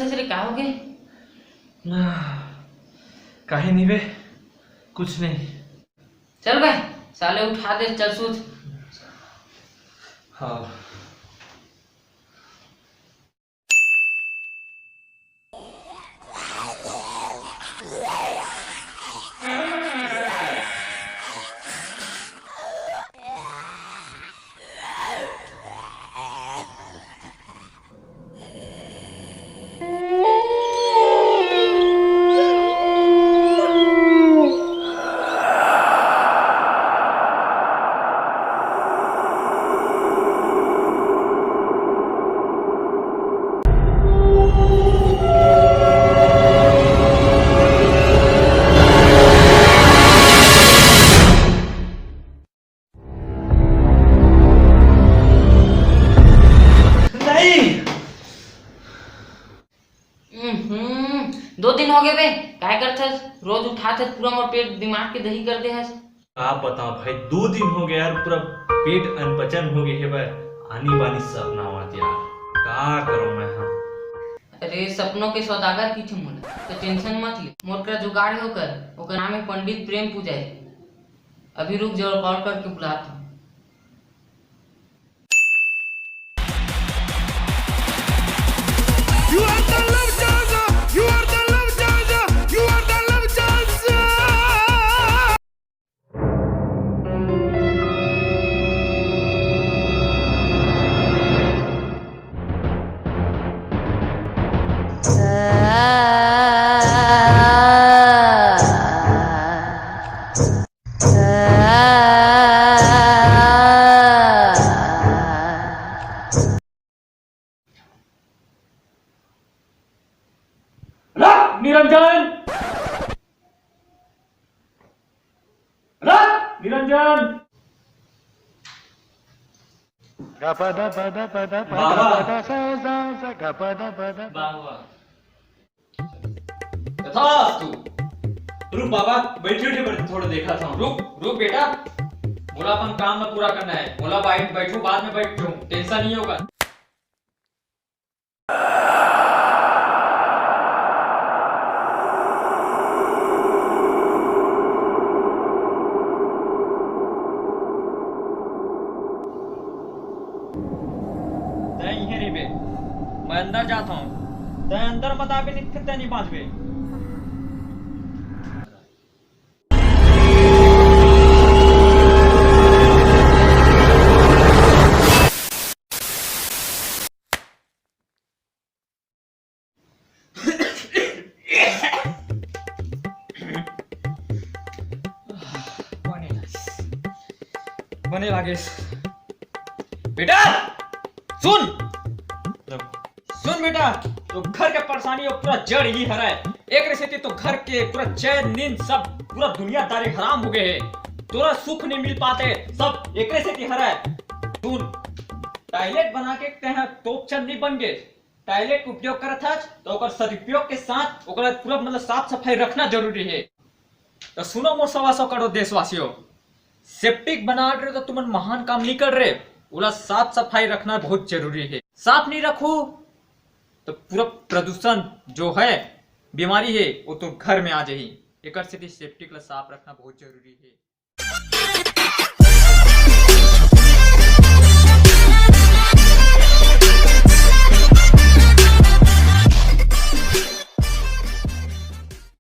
करते रे? क्या हो गए? काहे नहीं बे, कुछ नहीं। चल बे, साले उठा दे, चल सूझ। हाँ नहीं। 2 दिन हो गए बे, क्या करते हस? रोज उठाते पूरा मोर पेट दिमाग के दही कर दे हस। आप बताओ भाई, 2 दिन हो गए यार, पूरा पेट अनपचन हो गए है भाई। आनी बानी सपना आवत यार, का करूं मैं? हम अरे सपनों के सौदागर की छे मोला, तो टेंशन मत ले। मोर का जुगाड़ होकर, ओकर नाम है पंडित प्रेम पूजारी। अभी रुक जाओ, कॉल करके बुलाता हूँ। You are the love changer. You are the love changer. You are the love changer. Niranjan, Niranjan. तथास्तु। रुक बाबा, बैठे उठे थोड़ा देखा था। रुक रुक बेटा, बोला अपन काम में पूरा करना है। बोला बैठो, बाद में बैठो, टेंशन नहीं होगा। मैं अंदर जाता हूँ, अंदर मत आके निकलते नहीं पांचवे। बने लागे बेटा, सुन बेटा, तो घर के परेशानी और पूरा जड़ ही हरा है। एक रेसिपी तो घर के पूरा चैन नींद सब पूरा दुनियादारी हराम हो गए है। तोरा सुख नहीं मिल पाते, सब एक रेसिपी हरा है। सुन, टॉयलेट बना के कहा तो चंद नहीं बन गए। टॉयलेट उपयोग करत था तो ओकर सदुपयोग के साथ ओकर पूरा मतलब साफ सफाई रखना जरूरी है। तो सुनो मोर 125 करोड़ देशवासियों, सेप्टिक बना रहे तो तुम महान काम नहीं कर रहे। पूरा साफ सफाई रखना बहुत जरूरी है। साफ नहीं रखो तो पूरा प्रदूषण जो है, बीमारी है, वो तो घर में आ जाएगी। एक सेप्टिक ला साफ रखना बहुत जरूरी है।